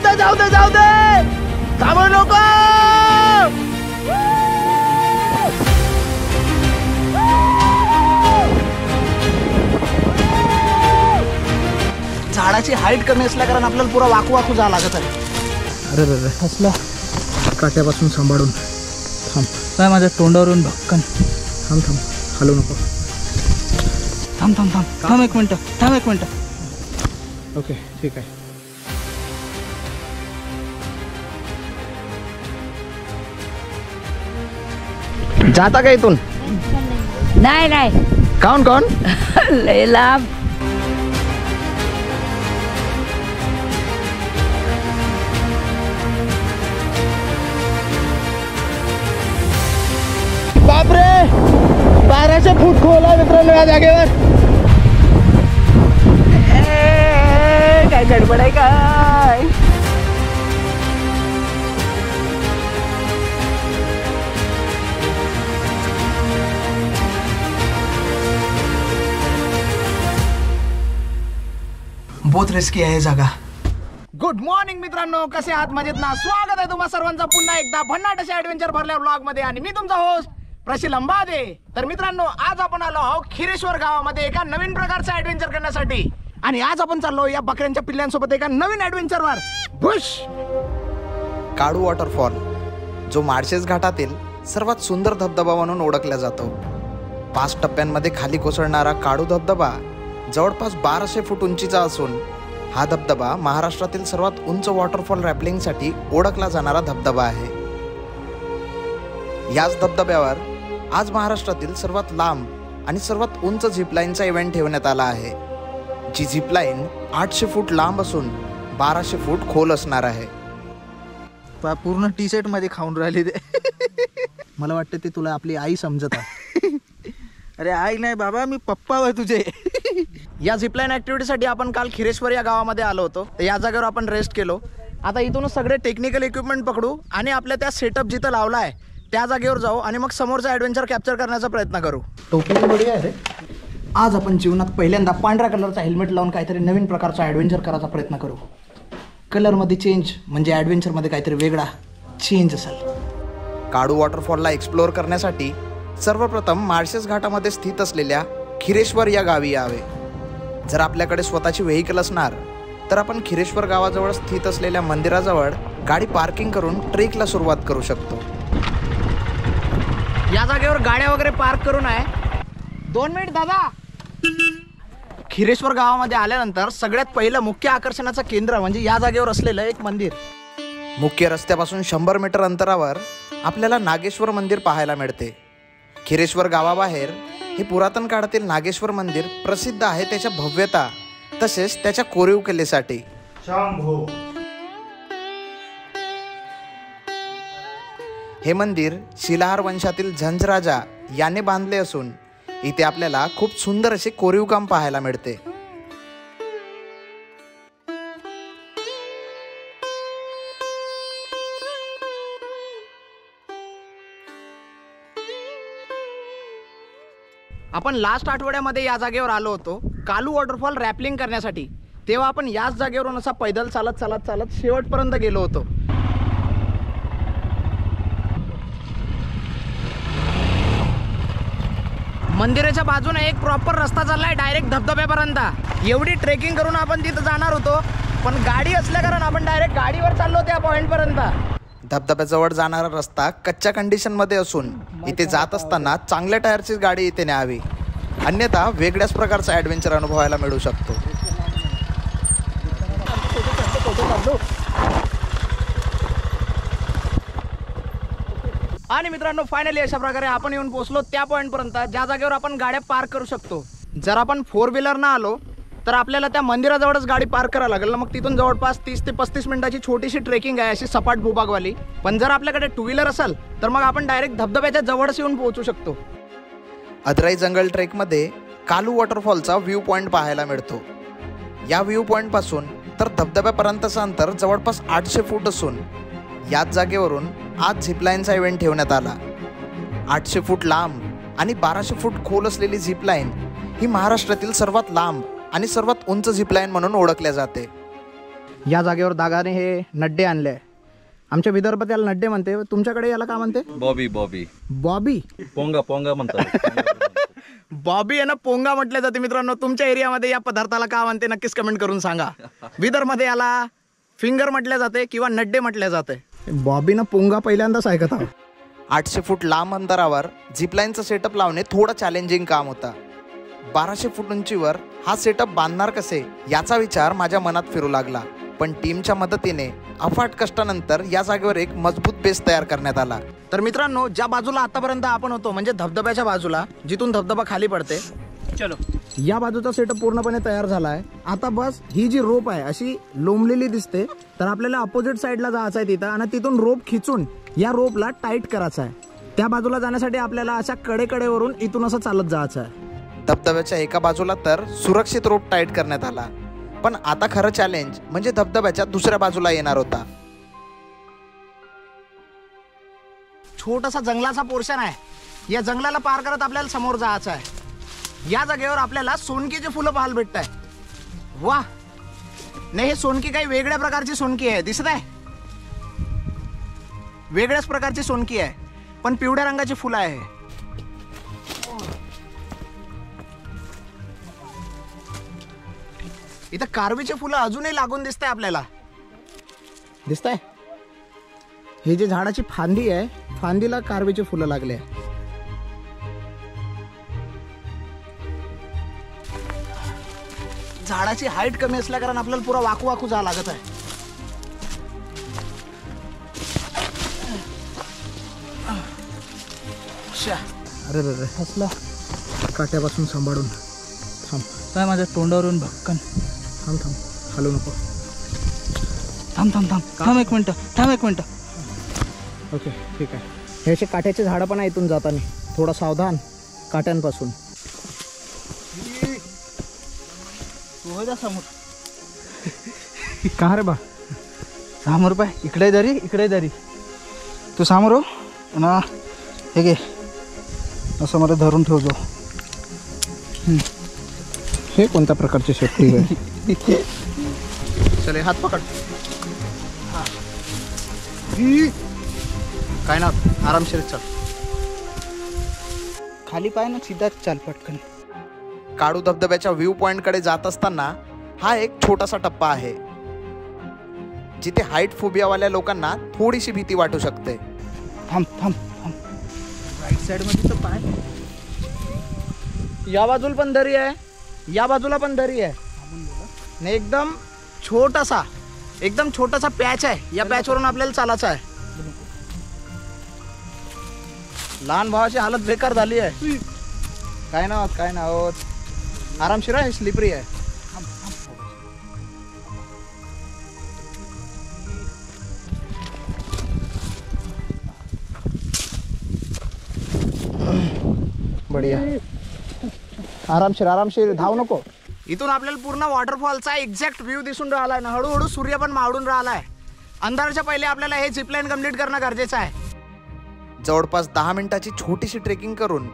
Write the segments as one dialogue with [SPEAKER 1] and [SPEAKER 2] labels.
[SPEAKER 1] दे जाऊ दे जाऊ दे, थांबू नको. झाडाची हाईट कमी असल्या कारण आपल्याला पुरा वाकू वाकू जावं लागत आहे. अरे रे रे असला काट्यापासून सांभाळून. थांब काय माझ्या तोंडावरून भक्कन. थांब थांब हलू नको. थांब थांब थांब थांब एक मिनटं, थांब एक मिनटं. ओके ठीक आहे. जाता का इथून?
[SPEAKER 2] नाही नाही.
[SPEAKER 1] काऊन काऊन?
[SPEAKER 2] लय लांब.
[SPEAKER 1] बापरे 1200 फूट खोल आहे मित्रांनो या जागेवर. काय गडबड आहे काय? बहुत रिस्की आहे जागा. गुड मॉर्निंग मित्रांनो, कसे आहात? मजेत ना? स्वागत आहे तुम्हा सर्वांचं पुन्हा एकदा भन्नाट असे ऍडव्हेंचर भरल्या ब्लॉग मध्ये आणि मी तुमचा होस्ट प्रशील अंबादे. तर मित्रांनो आज आपण आलो आहोत खिरेश्वर गावामध्ये एका नवीन प्रकारचा ऍडव्हेंचर करण्यासाठी. आणि आज आपण चाललो या बकऱ्यांच्या पिल्ल्यांसोबत एका नवीन ऍडव्हेंचरवर. बुश
[SPEAKER 3] काळू वॉटरफॉल, जो माळशेज घाटातील सर्वात सुंदर धबधबा म्हणून ओळखला जातो. 5 टप्प्यांमध्ये खाली कोसळणारा काळू धबधबा जवळपास 1200 फूट उंचीचा असून हा धबधबा महाराष्ट्रातील सर्वात उंच वॉटरफॉल रॅपलिंगसाठी ओळखला जाणारा धबधबा आहे. याच धबधब्यावर आज महाराष्ट्रातील सर्वात लांब आणि सर्वात उंच झिपलाईनचा इव्हेंट ठेवण्यात आला आहे, जी झिपलाईन 800 फूट लांब असून 1200 फूट खोल असणार आहे.
[SPEAKER 1] पूर्ण टी शर्ट मध्ये खाऊन राहिले ते. मला वाटतं ते तुला आपली आई समजत आहे. अरे आई नाही बाबा, मी पप्पा आहे तुझे. या झिपलाईन ऍक्टिव्हिटीसाठी आपण काल खिरेश्वर या गावामध्ये आलो होतो. या जागेवर आपण रेस्ट केलो. आता इथूनच सगळे टेक्निकल इक्विपमेंट पकडू आणि आपल्या त्या सेटअप जिथं लावला आहे त्या जागेवर जाऊ आणि मग समोरचा ॲडव्हेंचर कॅप्चर करण्याचा प्रयत्न करू. टोपी बढिया आहे रे. आज आपण जीवनात पहिल्यांदा पांढऱ्या कलरचा हेल्मेट लावून काहीतरी नवीन प्रकारचा ॲडव्हेंचर करायचा प्रयत्न करू. कलरमध्ये चेंज म्हणजे ॲडव्हेंचरमध्ये काहीतरी वेगळा चेंज असेल.
[SPEAKER 3] काळू वॉटरफॉलला एक्सप्लोअर करण्यासाठी सर्वप्रथम माळशेज घाटामध्ये स्थित असलेल्या खिरेश्वर या गावी यावे. जर आपल्याकडे स्वतःची व्हेकल असणार तर आपण खिरेश्वर गावाजवळ स्थित असलेल्या मंदिराजवळ गाडी पार्किंग करून ट्रेकला सुरुवात करू शकतो.
[SPEAKER 1] या जागेवर गाड्या वगैरे पार्क करून आहे. 2 मिनिट दादा. खिरेश्वर गावामध्ये आल्यानंतर सगळ्यात पहिलं मुख्य आकर्षणाचं केंद्र म्हणजे या जागेवर असलेलं एक मंदिर.
[SPEAKER 3] मुख्य रस्त्यापासून 100 मीटर अंतरावर आपल्याला नागेश्वर मंदिर पाहायला मिळते. खिरेश्वर गावाबाहेर हे पुरातन काळातील नागेश्वर मंदिर प्रसिद्ध आहे त्याच्या भव्यता तसेच त्याच्या कोरीव कलेसाठी. हे मंदिर शिलाहार वंशातील झंझ राजा याने बांधले असून इथे आपल्याला खूप सुंदर असे कोरीव काम पाहायला मिळते.
[SPEAKER 1] आपण लास्ट आठवड्यामध्ये या जागेवर आलो होतो कालू वॉटरफॉल रॅपलिंग करण्यासाठी. तेव्हा आपण याच जागेवरून असा पैदल चालत चालत चालत शेवटपर्यंत गेलो होतो. मंदिराच्या बाजूने एक प्रॉपर रस्ता चाललाय डायरेक्ट धबधब्यापर्यंत. एवढी ट्रेकिंग करून आपण तिथं जाणार होतो पण गाडी असल्या कारण आपण डायरेक्ट गाडीवर चाललो त्या पॉइंटपर्यंत.
[SPEAKER 3] धबधब्याजवळ जाणारा रस्ता कच्च्या कंडिशनमध्ये असून इथे जात असताना चांगल्या टायरची गाडी इथे न्यावी, अन्यथा वेगळ्याच प्रकारचा ॲडव्हेंचर अनुभवायला मिळू शकतो.
[SPEAKER 1] आणि मित्रांनो फायनली अशा प्रकारे आपण येऊन पोहोचलो त्या पॉईंटपर्यंत ज्या जागेवर आपण गाड्या पार्क करू शकतो. जर आपण 4 व्हीलरनं आलो तर आपल्याला त्या मंदिराजवळच गाडी पार्क करायला लागेल. मग तिथून जवळपास 30 ते 35 मिनिटाची छोटीशी ट्रेकिंग आहे अशी सपाट भूभागवाली. पण जर आपल्याकडे 2 व्हीलर असेल तर मग आपण डायरेक्ट धबधब्याच्या जवळच येऊन पोहोचू शकतो.
[SPEAKER 3] अदराई जंगल ट्रेकमध्ये कालू वॉटरफॉलचा व्ह्यू पॉईंट पाहायला मिळतो. या व्ह्यू पॉईंटपासून तर धबधब्यापर्यंतचं अंतर जवळपास 800 फूट असून याच जागेवरून आज झिपलाईनचा इव्हेंट ठेवण्यात आला. 800 फूट लांब आणि 1200 फूट खोल असलेली झिपलाईन ही महाराष्ट्रातील सर्वात लांब आणि सर्वात उंच झिपलाईन म्हणून ओळखल्या जाते.
[SPEAKER 1] या जागेवर दादाने हे नड्डे आणले आहे. आमच्या विदर्भात याला नड्डे म्हणते, तुमच्याकडे याला काय म्हणते?
[SPEAKER 4] बॉबी बॉबी
[SPEAKER 1] बॉबी
[SPEAKER 4] पोंगा पोंगा म्हणतात.
[SPEAKER 1] बॉबी आहे ना, पोंगा म्हटले जाते. मित्रांनो, तुमच्या एरियामध्ये या पदार्थाला काय म्हणते नक्कीच कमेंट करून सांगा. विदर्भमध्ये याला फिंगर म्हटले जाते किंवा नड्डे म्हटले जाते. बॉबीनं पोंगा पहिल्यांदाच ऐकत आहोत.
[SPEAKER 3] 800 फूट लांब अंतरावर झिपलाईनचं सेटअप लावणे थोडं चॅलेंजिंग काम होतं. 1200 फूट उंचीवर हा सेटअप बांधणार कसे याचा विचार माझ्या मनात फिरू लागला. पण टीमच्या मदतीने अफाट कष्टानंतर या जागेवर एक मजबूत बेस तयार करण्यात आला.
[SPEAKER 1] तर मित्रांनो, ज्या बाजूला आतापर्यंत आपण होतो म्हणजे धबधब्याच्या बाजूला, जिथून धबधबा खाली पडते, चलो या बाजूचा सेटअप पूर्णपणे तयार झाला आहे. आता बस ही जी रोप आहे अशी लोंबलेली दिसते, तर आपल्याला अपोजिट साईडला जायचं आहे तिथं आणि तिथून रोप खिचून या रोपला टाईट करायचं आहे. त्या बाजूला जाण्यासाठी आपल्याला अशा कडेकडेवरून इथून असं चालत जायचं आहे.
[SPEAKER 3] धबधब्याच्या एका बाजूला तर सुरक्षित रोप टाईट करण्यात आला, पण आता खरं चॅलेंज म्हणजे धबधब्याच्या दुसऱ्या बाजूला येणार होता.
[SPEAKER 1] छोटासा जंगलाचा पोर्शन आहे. या जंगलाला पार करत आपल्याला समोर जायचं आहे. या जागेवर आपल्याला सोनकीचे फुलं पाहायला भेटत आहे. वा, नाही हे सोनकी काही वेगळ्या प्रकारची सोनकी आहे. दिसत आहे, वेगळ्याच प्रकारची सोनकी आहे, पण पिवळ्या रंगाची फुलं आहे. इथं कारवीचे फुलं अजूनही लागून दिसतंय आपल्याला. दिसतंय, हे जे झाडाची फांदी आहे, फांदीला कारवीचे फुलं लागले. झाडाची हाईट कमी असल्या कारण आपल्याला पुरा वाकू वाकू जावं लागत आहे. अरे रे हसला, काट्यापासून सांभाळून थांब.
[SPEAKER 5] काय माझ्या तोंडावरून भक्कन.
[SPEAKER 1] थांब थांब, हलू नको.
[SPEAKER 5] थांब थांब थांब थांब एक मिनटं, थांब एक मिनटं.
[SPEAKER 1] ओके ठीक आहे. हे असे काट्याचे झाडं पण आहे इथून जाताना, थोडा सावधान काट्यांपासून.
[SPEAKER 5] समोर
[SPEAKER 1] का रे बा?
[SPEAKER 5] समोर पाय, इकडे दरी, इकडे दरी. तू समोर हो ना, हे घे असं मला धरून ठेवतो.
[SPEAKER 1] हे कोणत्या प्रकारची सेफ्टी आहे? चले हात पकड. काय ना, आरामशीर चल.
[SPEAKER 5] खाली पाय ना, सीधा चाल पटकन.
[SPEAKER 3] काळू धबधब्याच्या व्ह्यू पॉइंटकडे जात असताना हा एक छोटासा टप्पा आहे, जिथे हाईट फोबियावाल्या लोकांना थोडीशी भीती वाटू शकते.
[SPEAKER 5] थांब थांब थांब. राईट साइड मध्ये तर पाय.
[SPEAKER 1] या बाजूला पण दरी आहे, या बाजूला पण दरी आहे. नाही, एकदम छोटासा पॅच आहे. या पॅच वरून आपल्याला चालायचं आहे. लहान भावाची हालत बेकार झाली आहे. काय ना होत, आरामशीर आहे, स्लिपरी आहे. बढिया, आरामशीर, धाव नको. इथून आपल्याला पूर्ण वॉटरफॉलचा एक्झॅक्ट व्ह्यू दिसून राहिलाय ना. हळूहळू सूर्य पण मावळून राहिलाय. अंधाराच्या पहिले आपल्याला हे झिपलाईन कंप्लीट करणं गरजेचं आहे.
[SPEAKER 3] जवळपास 10 मिनिटाची छोटीशी ट्रेकिंग करून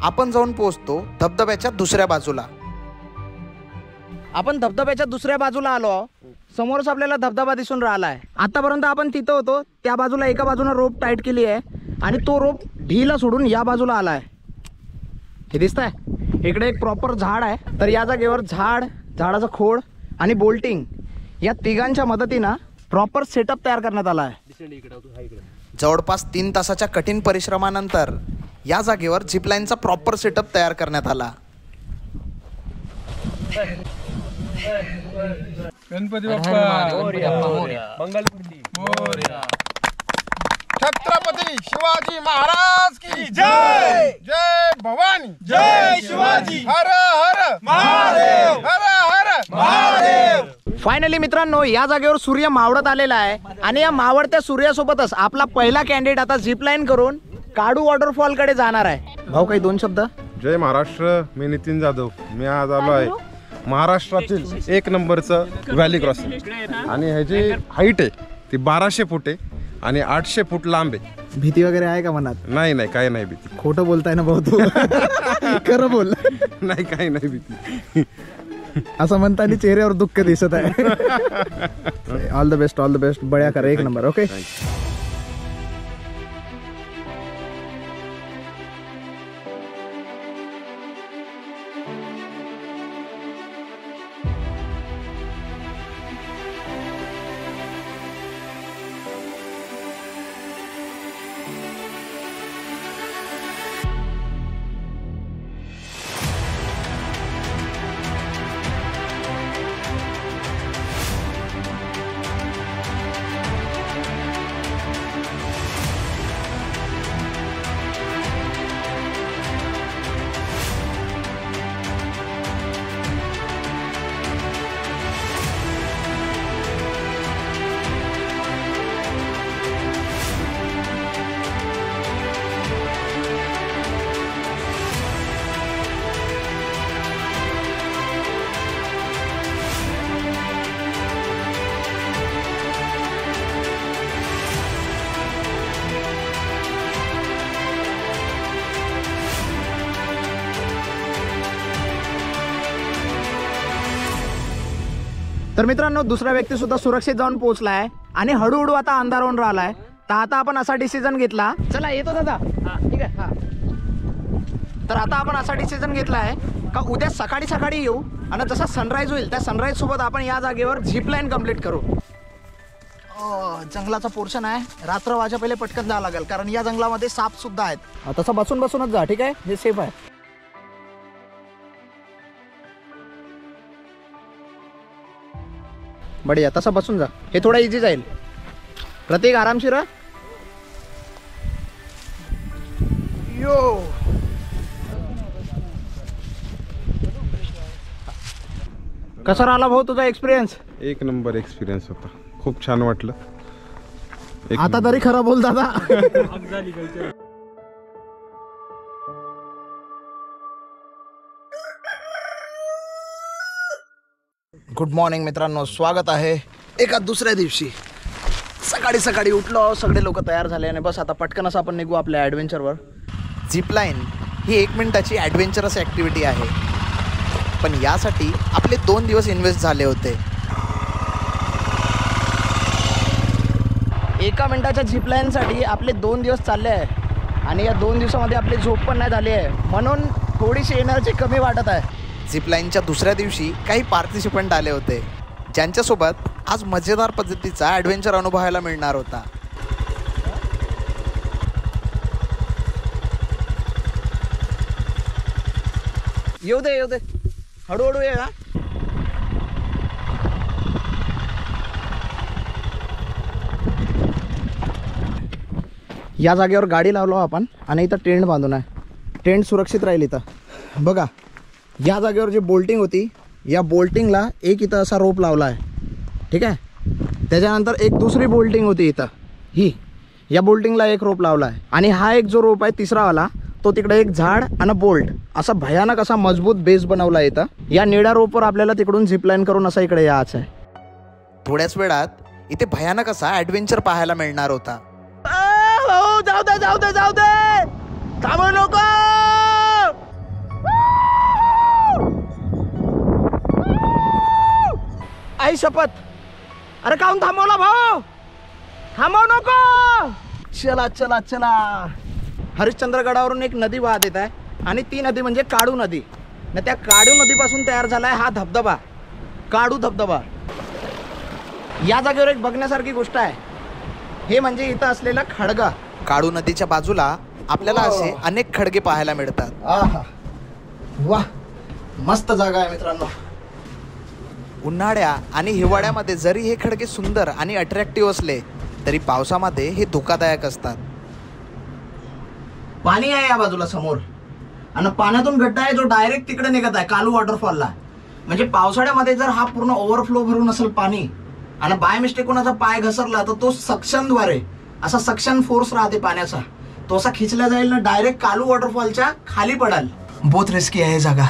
[SPEAKER 3] आपण जाऊन पोहोचतो धबधब्याच्या दुसऱ्या बाजूला.
[SPEAKER 1] आपण धबधब्याच्या दुसऱ्या बाजूला आलो. समोरच आपल्याला धबधबा दिसून राहिलाय. आतापर्यंत आपण तिथं होतो त्या बाजूला एका बाजूला रोप टाईट केली आहे आणि तो रोप ढीला सोडून या बाजूला आलाय. हे दिसतंय, इकडे एक प्रॉपर झाड आहे. तर या जागेवर झाडाचं खोड आणि बोल्टिंग या तिघांच्या मदतीनं प्रॉपर सेटअप तयार करण्यात आला आहे.
[SPEAKER 3] जवळपास 3 तासाच्या कठीण परिश्रमानंतर या जागेवर झिपलाईनचा प्रॉपर सेटअप तयार करण्यात आला.
[SPEAKER 6] गणपती बाप्पा, छत्रपती शिवाजी महाराज की जय. जय भवानी, जय शिवाजी. हर हर महादेव, हर हर महादेव.
[SPEAKER 1] फायनली मित्रांनो, या जागेवर सूर्य मावळत आलेला आहे आणि या मावळत्या सूर्यासोबतच आपला पहिला कॅन्डिडेट आता झिपलाईन करून काडू वॉटरफॉल कडे जाणार आहे. भाऊ, काही 2 शब्द.
[SPEAKER 6] जय महाराष्ट्र. मी नितीन जाधव. मी आज आलो आहे महाराष्ट्रातील 1 नंबरचं व्हॅली क्रॉसिंग, आणि ह्याची हाईट आहे ती 1200 फूट आहे आणि 800 फूट लांब आहे.
[SPEAKER 1] भीती वगैरे आहे का मनात?
[SPEAKER 6] नाही, काही नाही भीती.
[SPEAKER 1] खोटं बोलताय ना भाऊ तू? खरं बोल.
[SPEAKER 6] नाही, काही नाही भीती.
[SPEAKER 5] असं म्हणताना चेहऱ्यावर दुःख दिसत आहे. All the best, all the best. बळ्या करा, एक नंबर. ओके. तर मित्रांनो, दुसरा व्यक्ती सुद्धा सुरक्षित जाऊन पोहोचलाय आणि हळूहळू आता अंधार होऊन राहिलाय. तर आता आपण असा डिसिजन घेतला, चला येतो दादा. ठीक आहे. तर आता आपण असा डिसिजन घेतलाय का उद्या सकाळी सकाळी येऊ आणि जसा सनराईज होईल त्या सनराईज सोबत आपण या जागेवर झिप लाईन कम्प्लीट करू. जंगलाचा पोर्शन आहे, रात्र वाजा पहिले पटकन जावं लागेल कारण या जंगलामध्ये साप सुद्धा आहेत. तसं बसून बसूनच जा. ठीक आहे, हे सेफ आहे. बढिया, तसा बसून जा. हे थोडा इझी जाईल. प्रतीक आरामशीर. यो कसा राहिला भाऊ तुझा एक्सपिरियन्स?
[SPEAKER 6] एक नंबर एक्सपिरियन्स होता, खूप छान वाटलं.
[SPEAKER 5] आता तरी खरं बोल दादा. गुड मॉर्निंग मित्रांनो, स्वागत आहे एका दुसऱ्या दिवशी. सकाळी सकाळी उठलो, सगळे लोक तयार झाले आणि बस आता पटकन असं आपण निघू आपल्या ॲडव्हेंचरवर.
[SPEAKER 3] झिपलाईन ही 1 मिनिटाची ॲडव्हेंचरस ॲक्टिव्हिटी आहे, पण यासाठी आपले 2 दिवस इन्व्हेस्ट झाले होते.
[SPEAKER 5] 1 मिनिटाच्या झिपलाईनसाठी आपले 2 दिवस चालले आहे आणि या 2 दिवसामध्ये आपली झोप पण नाही झाली आहे, म्हणून थोडीशी एनर्जी कमी वाटत आहे.
[SPEAKER 3] झिपलाईनच्या दुसऱ्या दिवशी काही पार्टिसिपंट आले होते ज्यांच्यासोबत आज मजेदार पद्धतीचा ॲडव्हेंचर अनुभवायला मिळणार होता.
[SPEAKER 5] येऊ दे येऊ दे, हळूहळू ये. या जागेवर गाडी लावलो आपण आणि इथं टेंट बांधून आहे. टेंट सुरक्षित राहील इथं. बघा, या जागेवर जी बोल्टिंग होती, या बोल्टिंगला एक इथं असा रोप लावला आहे. ठीक आहे, त्याच्यानंतर एक दुसरी बोल्टिंग होती इथं, ही या बोल्टिंगला एक रोप लावला आहे आणि हा एक जो रोप आहे तिसरावाला, तो तिकडे एक झाड आणि बोल्ट असा भयानक असा मजबूत बेस बनवला आहे इथं. या निळ्या रोपवर आपल्याला तिकडून झिपलाईन करून असं इकडे यायचं आहे.
[SPEAKER 3] थोड्याच वेळात इथे भयानक असा ॲडव्हेंचर पाहायला मिळणार होता.
[SPEAKER 5] जाऊ दे जाऊ दे जाऊ दे, थांबू नको. आई शपथ, अरे काहून थांबवला भाऊ? थांबव नको. चला चला चला. हरिश्चंद्रगडावरून एक नदी वाहत येत आहे आणि ती नदी म्हणजे काडू नदी. न त्या काडू नदीपासून तयार झालाय हा धबधबा, काडू धबधबा. या जागेवर एक बघण्यासारखी गोष्ट आहे, हे म्हणजे इथं असलेला खडगा.
[SPEAKER 3] काडू नदीच्या बाजूला आपल्याला असे अनेक खडगे पाहायला मिळतात.
[SPEAKER 5] आहा, वाह, मस्त जागा आहे मित्रांनो.
[SPEAKER 3] उन्हाळ्या आणि हिवाळ्यामध्ये जरी हे खडगे सुंदर आणि अट्रॅक्टिव्ह असले तरी पावसामध्ये हे धोकादायक असतात.
[SPEAKER 5] पाणी आहे या बाजूला समोर आणि पाण्यातून गड्डा आहे जो डायरेक्ट तिकडे निघत आहे कालू वॉटरफॉलला. म्हणजे पावसाळ्यामध्ये जर हा पूर्ण ओव्हरफ्लो भरून असेल पाणी आणि बाय मिस्टेक कोणाचा पाय घसरला तर तो सक्शनद्वारे असा सक्शन फोर्स राहते पाण्याचा, तो असा खिचला जाईल ना डायरेक्ट कालू वॉटरफॉलच्या खाली पडाल. बहुत रिस्की आहे जागा.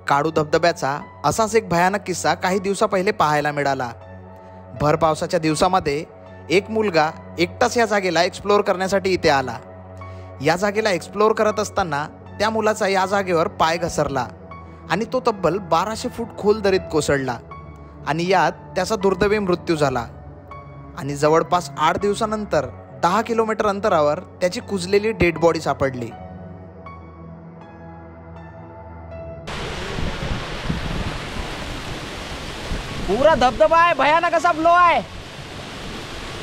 [SPEAKER 3] काडू धबधब्याचा असाच एक भयानक किस्सा काही दिवसा पहिले पाहायला मिळाला. भर पावसाच्या दिवसामध्ये एक मुलगा एकटाच या जागेला एक्सप्लोअर करण्यासाठी इथे आला. या जागेला एक्सप्लोअर करत असताना त्या मुलाचा या जागेवर पाय घसरला आणि तो तब्बल 1200 फूट खोल दरीत कोसळला आणि यात त्याचा दुर्दैवी मृत्यू झाला. आणि जवळपास 8 दिवसानंतर 10 किलोमीटर अंतरावर त्याची कुजलेली डेड बॉडी सापडली.
[SPEAKER 1] पुरा धबधबा आहे, भयानक असा फ्लो आहे.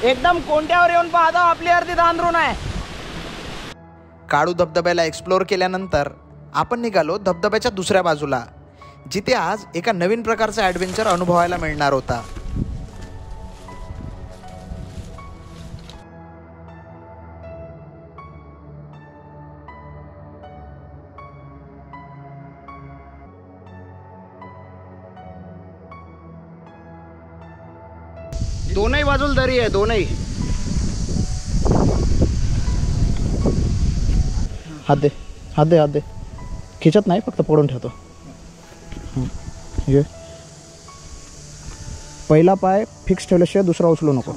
[SPEAKER 1] एकदम कोणत्यावर येऊन पाहता आपली अर्धी धांदरून आहे.
[SPEAKER 3] काळू धबधब्याला एक्सप्लोअर केल्यानंतर आपण निघालो धबधब्याच्या दुसऱ्या बाजूला, जिथे आज एका नवीन प्रकारचा ॲडव्हेंचर अनुभवायला मिळणार होता.
[SPEAKER 5] दोनही बाजूला दरी आहे, दोनही. हात दे, हात दे, हात दे. खिचत नाही, फक्त पडून ठेवतो. ये पहिला पाय फिक्स ठेवल्याशिवाय दुसरा उचलू नको.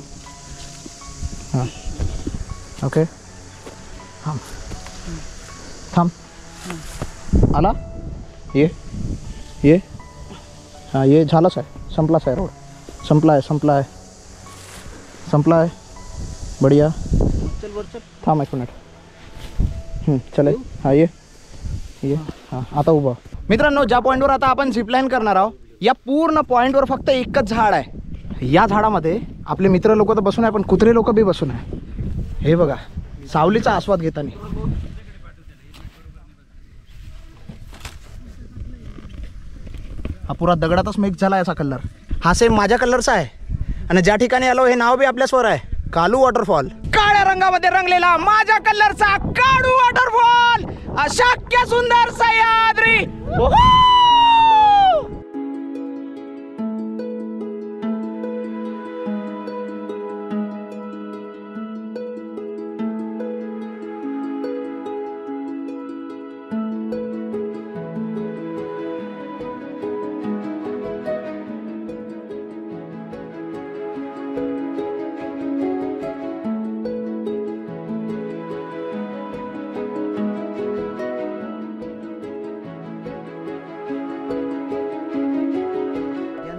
[SPEAKER 5] हां ओके. थांब थांब. आला ये ये. हां ये झालाच आहे, संपलाच आहे रोड. संपला आहे, संपला आहे, संपला आहे. बढिया.
[SPEAKER 1] चल वर चल.
[SPEAKER 5] थांब 1 मिनिट. चले. हां ये ये. हां आता उभा. मित्रांनो, ज्या पॉईंटवर आता आपण झिपलाईन करणार आहोत, या पूर्ण पॉईंटवर फक्त एकच झाड आहे. या झाडामध्ये आपले मित्र लोक तर बसून आहे, पण कुत्रे लोक बी बसून आहे. हे बघा, सावलीचा आस्वाद घेताना. हा पुरा दगडातच मिक्स झाला याचा कलर. हा सेम माझ्या कलरचा आहे. आणि ज्या ठिकाणी आलो हे नाव बी आपल्यासवर आहे, कालू वॉटरफॉल. काळ्या रंगामध्ये रंगलेला माझ्या कलरचा काळू वॉटरफॉल, अशक्य सुंदर सह्याद्री.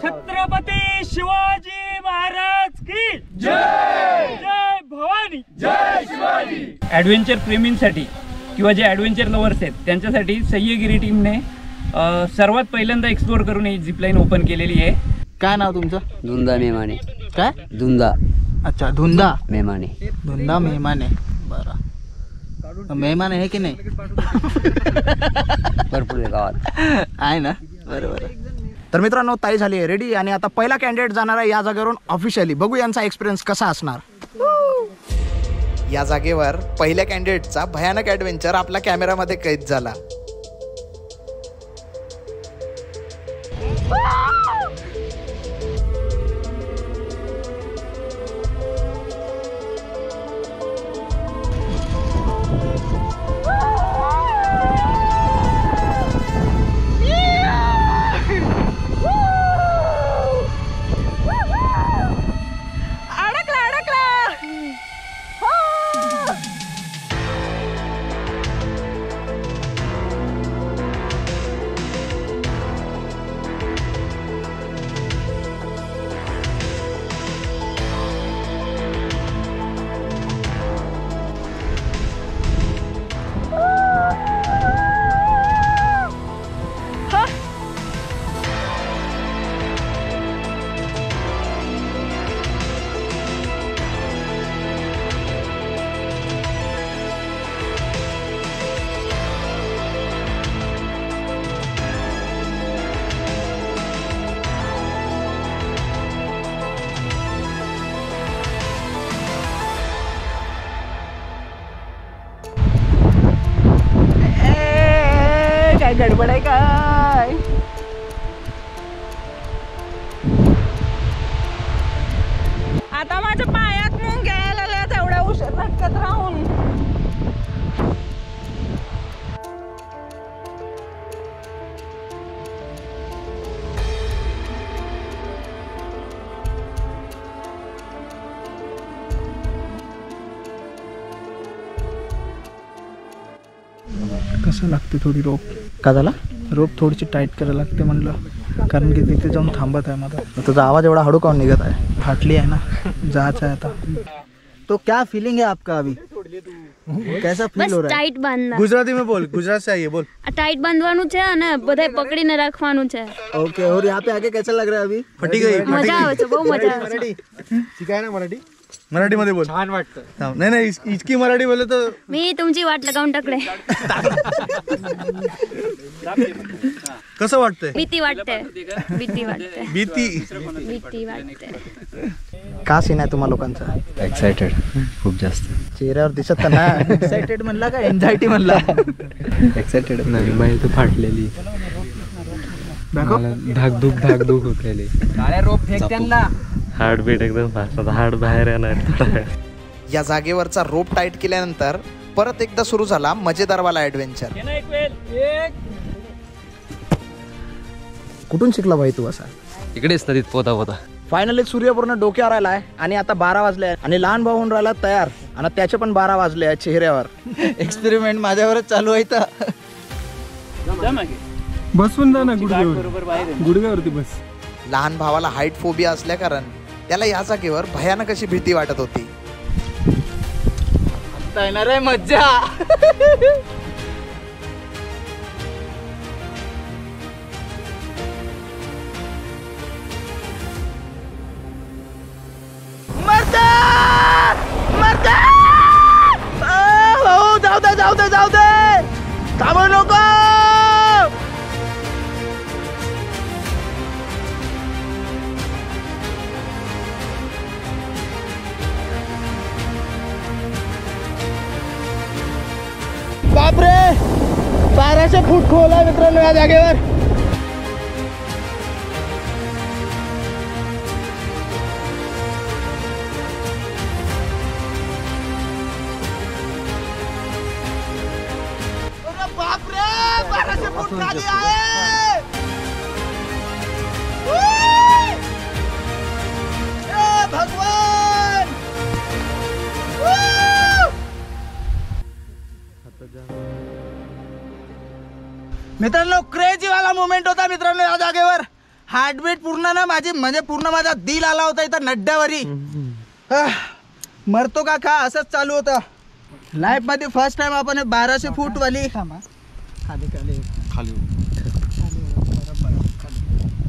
[SPEAKER 7] छत्रपती शिवाजी महाराज की जय. जय भवानी, जय शिवाजी. ॲडव्हेंचर प्रेमींसाठी किंवा जे ॲडव्हेंचर लवर्स आहेत त्यांच्यासाठी सह्यागिरी टीमने सर्वात पहिल्यांदा एक्सप्लोअर करून ही झिपलाईन ओपन केलेली आहे.
[SPEAKER 1] काय नाव तुमचं?
[SPEAKER 8] धुंदा मेहमाने.
[SPEAKER 1] काय?
[SPEAKER 8] धुंदा.
[SPEAKER 1] अच्छा, धुंदा
[SPEAKER 8] मेहमाने.
[SPEAKER 1] धुंदा मेहमान आहे. बरं, मेहमान आहे की नाही?
[SPEAKER 8] भरपूर आहे गावात.
[SPEAKER 1] आहे ना. बरोबर.
[SPEAKER 5] तर मित्रांनो, ताई झाली आहे रेडी आणि आता पहिला कॅन्डिडेट जाणार आहे या जागेवरून ऑफिशियली. बघू यांचा एक्सपिरियन्स कसा असणार.
[SPEAKER 3] या जागेवर पहिल्या कॅन्डिडेटचा भयानक ॲडव्हेंचर आपल्या कॅमेरामध्ये कैद झाला.
[SPEAKER 1] काय गडबड आहे काय?
[SPEAKER 9] आता माझ्या पायात मग घ्यायला लागल्या तेवढ्या उशीर लटकत राहून.
[SPEAKER 5] कसं लागते थोडी रोप. का झाला?
[SPEAKER 1] रोप थोडीशी टाईट करायला लागते म्हणलं, कारण की तिथे जाऊन थांबत आहे माझा. तुझा आवाज एवढा हळू काऊन निघत आहे? फाटली आहे ना, जायचं आहे आता. तो क्या फीलिंग है आपका अभी? कैसा फील हो रहा है?
[SPEAKER 10] टाइट बांधना.
[SPEAKER 1] गुजराती में बोल, गुजरात से आइए बोल.
[SPEAKER 10] टाइट बांधवानु છે અને બધાય પકડીને રાખવાનું છે.
[SPEAKER 1] ओके. और यहाँ पे आके कैसा लग रहा है अभी? फटी गई?
[SPEAKER 10] मजा આવે છે, બહુ मजा આવે છે.
[SPEAKER 1] शिकाय ना मराठी? मराठी मध्ये बोल. छान वाटतं. नाही नाही, इतकी मराठी बोले तो
[SPEAKER 10] मी तुमची वाट लगावून टाकले.
[SPEAKER 1] कसं वाटतंय?
[SPEAKER 10] भीती वाटते. भीती वाटते.
[SPEAKER 1] भीती
[SPEAKER 10] वाटते.
[SPEAKER 5] का सीन आहे तुम्हा लोकांचा?
[SPEAKER 4] एक्साइटेड खूप जास्त.
[SPEAKER 5] चेहऱ्यावर दिसत ना.
[SPEAKER 1] एक्साइटेड म्हणला का एन्झायटी म्हणला?
[SPEAKER 11] एक्साइटेड नाही, माझी तर फाटलेली, धाकधूक होतलेली.
[SPEAKER 7] रोप फेक त्यांना.
[SPEAKER 11] हार्टबीट एकदम फास्ट, हार्ट बाहेर येणार.
[SPEAKER 3] या जागेवरचा रोप टाईट केल्यानंतर परत एकदा सुरू झाला मजेदारवाला ॲडव्हेंचर.
[SPEAKER 5] कुठून शिकला भाई तू असा?
[SPEAKER 11] इकडेच नदीत पोता.
[SPEAKER 5] फायनली सूर्य पूर्ण डोक्यावर आलाय आणि आता 12 वाजले आहे आणि लहान भाऊ होऊन राहिला तयार आणि त्याचे पण 12 वाजले आहे चेहऱ्यावर.
[SPEAKER 1] एक्सपेरिमेंट माझ्यावरच चालू आहे तर.
[SPEAKER 6] बसून जा ना गुडघ्यावरती बस.
[SPEAKER 3] लहान भावाला हाईट फोबिया असल्या कारण त्याला या जागेवर भयानक अशी भीती वाटत होती.
[SPEAKER 1] आता येणार आहे मज्जा. जाऊ दे थांबू नको. बापरे, 1200 फूट खोल आहे मित्रांनो या जागेवर. बापरे, 1200 फूट खाली आहे. भगवान. मित्रांनो क्रेजी वाला मोमेंट होता मित्रांनो या जागेवर. हार्टबीट पूर्ण ना माझी, म्हणजे पूर्ण माझा दिल आला होता इथं नड्ड्यावरी. मरतो का खा असंच चालू होतं. लाईफ मध्ये फर्स्ट टाइम आपण 1200 फूट वाली.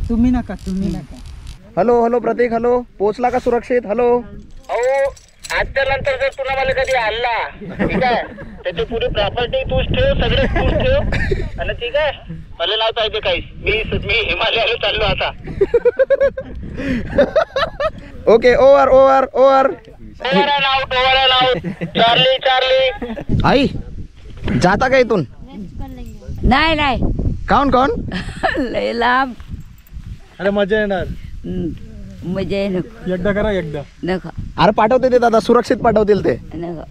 [SPEAKER 1] तुम्ही नका.
[SPEAKER 5] हॅलो प्रतीक, हॅलो. पोहोचला का सुरक्षित? हॅलो.
[SPEAKER 1] आजच्या नंतर जर तुला मला कधी हल्ला, ठीक आहे, त्याची पुरी प्रॉपर्टी तूच ठेव, सगळे तूच ठेव. आणि ठीक आहे, मला नाही पाहिजे काही. मी हिमालयाला चाललो आता.
[SPEAKER 5] ओके. ओव्हर.
[SPEAKER 1] चार्ली.
[SPEAKER 5] आई जाता का इथून?
[SPEAKER 2] नाही नाही.
[SPEAKER 5] काऊन?
[SPEAKER 2] लय लांब.
[SPEAKER 6] अरे मजा येणार.
[SPEAKER 2] मजा आहे. नको
[SPEAKER 6] एकदा करा, एकदा.
[SPEAKER 2] नको
[SPEAKER 5] अरे पाठवते ते दादा, सुरक्षित पाठवतील ते.
[SPEAKER 2] नको.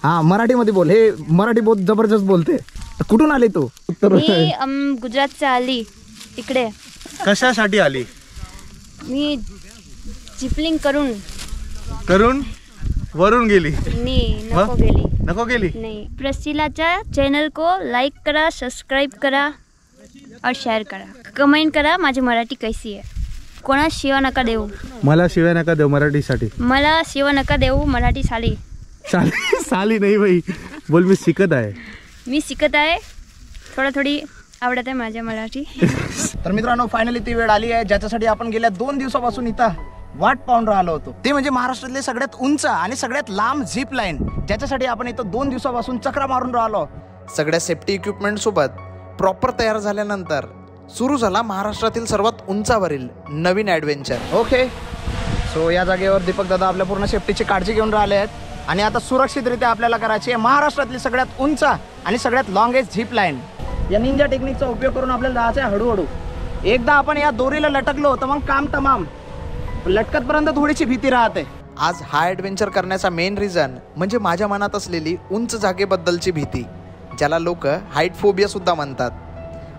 [SPEAKER 5] हा, मराठीमध्ये बोल. हे मराठी बहुत जबरदस्त बोलते. कुठून आली तू?
[SPEAKER 10] मी गुजरात से आली इकडे.
[SPEAKER 1] कशासाठी आली?
[SPEAKER 10] मी जिपलिंग करून
[SPEAKER 1] वरून गेली?
[SPEAKER 10] नको गेली. नहीं. प्रसिलाच्या चॅनल को लाईक करा, सबस्क्राईब करा और शेअर करा. कमेंट करा माझी मराठी कैसी आहे. कोणा शिवा नका देऊ.
[SPEAKER 6] मला शिवाय नका देऊ मराठीसाठी.
[SPEAKER 10] मला शिवा नका देऊ मराठी साली.
[SPEAKER 6] साली नाही भाई, बोल. मी शिकत आहे.
[SPEAKER 10] थोडी आवडत आहे माझ्या मराठी.
[SPEAKER 5] तर मित्रांनो फायनली ती वेळ आली आहे ज्याच्यासाठी आपण गेल्या 2 दिवसापासून इथं वाट पाहून राहिलो होतो. ते म्हणजे महाराष्ट्रातले सगळ्यात उंच आणि सगळ्यात लांब झिप लाईन, ज्याच्यासाठी आपण इथं 2 दिवसापासून चक्रा मारून राहिलो.
[SPEAKER 3] सगळ्या सेफ्टी इक्विपमेंट सोबत प्रॉपर तयार झाल्यानंतर सुरू झाला महाराष्ट्रातील सर्वात उंचावरील नवीन ॲडव्हेंचर.
[SPEAKER 5] ओके. सो या जागेवर दीपक दादा आपल्या पूर्ण सेफ्टीची काळजी घेऊन राहिले आहेत. आणि आता सुरक्षितरित्या आपल्याला करायची आहे महाराष्ट्रातली सगळ्यात उंच आणि सगळ्यात लॉंगेस्ट झिप लाईन. या निंजा टेक्निकचा उपयोग करून आपल्याला जायचं आहे हळूहळू. एकदा आपण या दोरीला लटकलो तर मग काम तमाम. लटकतपर्यंत थोडीशी भीती राहते.
[SPEAKER 3] आज हा ॲडव्हेंचर करण्याचा मेन रिझन म्हणजे माझ्या मनात असलेली उंच जागेबद्दलची भीती, ज्याला लोक हाईट फोबिया सुद्धा म्हणतात.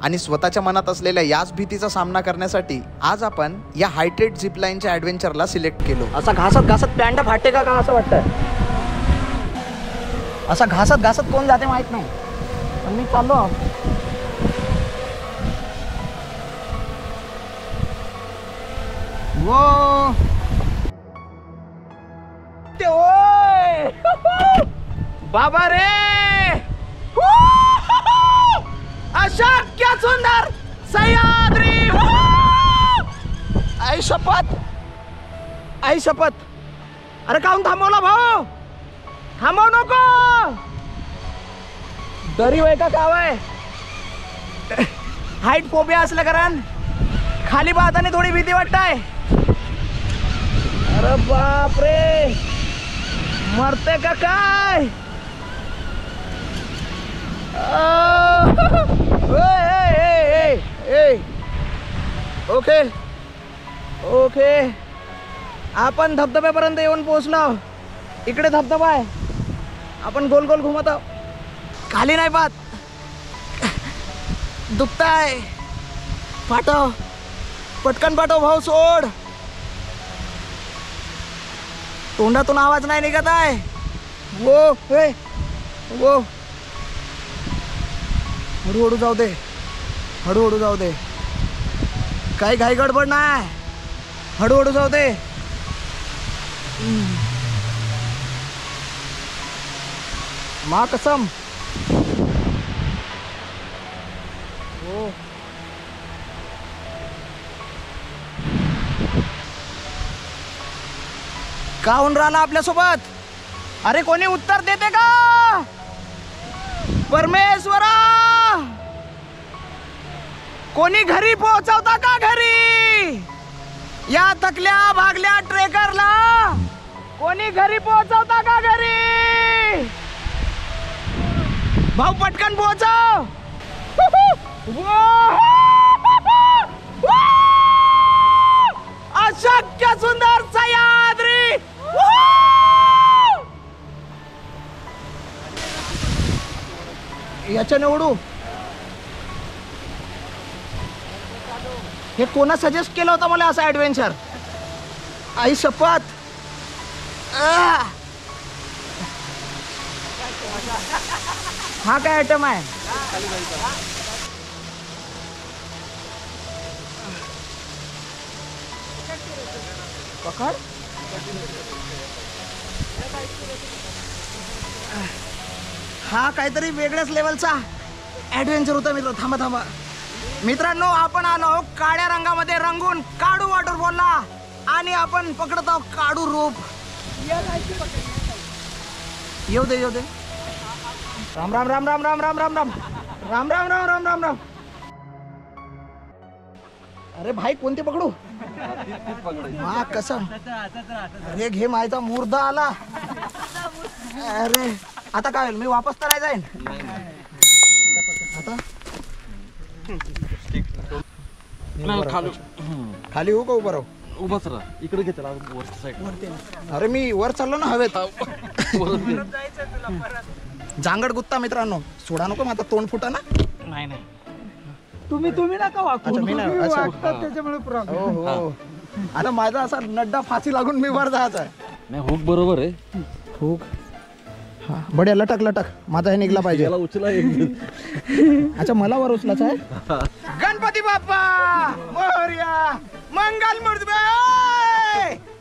[SPEAKER 3] आणि स्वतःच्या मनात असलेल्या याच भीतीचा सामना करण्यासाठी आज आपण या हायटेड झिपलाईनच्या ॲडव्हेंचरला सिलेक्ट केलो.
[SPEAKER 5] असा घासत घासत पॅन्ट फाटे का असं वाटतं. असा घासत घासत कोण जाते माहित नाही, पण मी चाललो. वो ते ओय बाबा रे, अशक्य सुंदर सह्याद्री. आई शपथ, आई शपथ. अरे काहून थांबवला भाऊ, थांबव नको. दरी वय का काय हाईट फोबिया असल्या कारण खाली पाहताना थोडी भीती वाटताय. अरे बाप रे, मरते का काय. ओके ओके, आपण धबधब्यापर्यंत येऊन पोहोचलो. इकडे धबधबा आहे, आपण गोल गोल घुमत आहोत. खाली नाही पाहत, दुखताय. पाठव पटकन पाठव भाऊ, सोड. तोंडातून आवाज नाही निघत आहे. वो हे वो, हळूहळू जाऊ दे, हळूहळू जाऊ दे. काही घाई गडबड नाही, हळूहळू जाऊ दे. मा कसम. हो का होऊन राहिला आपल्यासोबत. अरे कोणी उत्तर देते का परमेश्वरा. कोणी घरी पोहोचवता का घरी. या थकल्या भागल्या ट्रेकरला कोणी घरी पोहोचवता का घरी. भाऊ पटकन पोहोचव. अशक्य सुंदर सह्याद्री. याच्याने उडू. हे कोणा सजेस्ट केलं होतं मला असं ॲडव्हेंचर. आई शपथ. हा काय आयटम आहे. पकड. हा काहीतरी वेगळ्याच लेवलचा ॲडव्हेंचर होता मित्र. थांबा थांबा मित्रांनो, आपण आलो काळ्या रंगामध्ये रंगून काडू वॉटरफॉलला आणि आपण पकडत आहोत काडू रोप. येऊ दे येऊ दे. राम राम राम राम राम राम राम राम राम राम राम राम राम राम. अरे भाई कोणते पकडू. हा कसम. अरे घे मायचा मुर्दा आला. अरे आता काय होईल, मी वापस तर नाही जाईन आता. खाली हो का उभं राहू.
[SPEAKER 11] उभाच राहा, इकडे घे त्याला वरच्या साईड.
[SPEAKER 5] अरे मी वर चाललो ना हवेत. जांगड गुत्ता मित्रांनो, सोडा नको आता तोंड फुटा ना.
[SPEAKER 7] नाही नाही, तुम्ही नका वाकू. त्याच्यामुळे
[SPEAKER 5] हो हो. आता माझा असा नड्डा फाशी लागून मी वर जायचा आहे.
[SPEAKER 11] नाही हुक बरोबर आहे.
[SPEAKER 5] हुक हा बड्या लटक लटक. माझा हे निघला पाहिजे.
[SPEAKER 11] उचला.
[SPEAKER 5] अच्छा मला वर उचलाच आहे. गणपती बाप्पा मोरया, मंगल मूर्ती.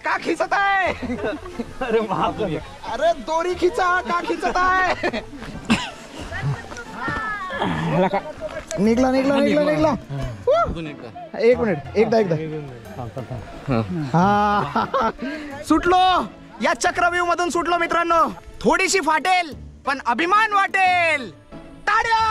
[SPEAKER 5] का खिचत आहे.
[SPEAKER 11] अरे महात्मा,
[SPEAKER 5] अरे दोरी खिचा. का खिचत आहे. निघला निघला निघला निघला. एक मिनिट, एकदा हा सुटलो. या चक्रव्यूह मधून सुटलो मित्रांनो. थोडीशी फाटेल पण अभिमान वाटेल. टाळ्या.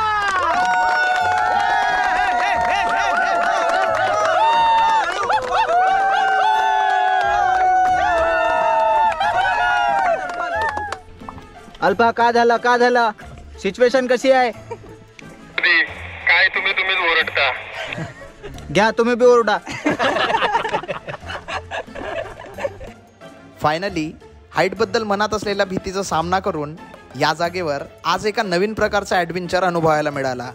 [SPEAKER 1] अल्पा का झालं सिच्युएशन कशी आहे?
[SPEAKER 6] काय तुम्हीच ओरडता.
[SPEAKER 1] घ्या तुम्ही बी ओरडा.
[SPEAKER 3] फायनली हाईटबद्दल मनात असलेल्या भीतीचा सामना करून या जागेवर आज एका नवीन प्रकारचा ॲडव्हेंचर अनुभवायला मिळाला.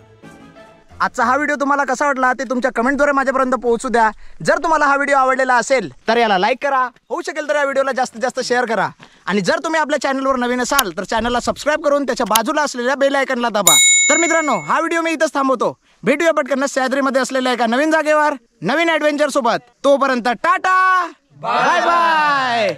[SPEAKER 5] आजचा हा व्हिडिओ तुम्हाला कसा वाटला ते तुमच्या कमेंटद्वारे माझ्यापर्यंत पोहोचू द्या. जर तुम्हाला हा व्हिडिओ आवडलेला असेल तर याला लाईक करा, होऊ शकेल तर या व्हिडिओला जास्तीत जास्त शेअर करा. आणि जर तुम्ही आपल्या चॅनलवर नवीन असाल तर चॅनलला सबस्क्राईब करून त्याच्या बाजूला असलेल्या बेल आयकनला दाबा. तर मित्रांनो, हा व्हिडिओ मी इथंच थांबवतो. भेटूया पटकन सह्याद्रीमध्ये असलेल्या एका नवीन जागेवर नवीन ॲडव्हेंचर सोबत. तोपर्यंत टाटा, बाय बाय.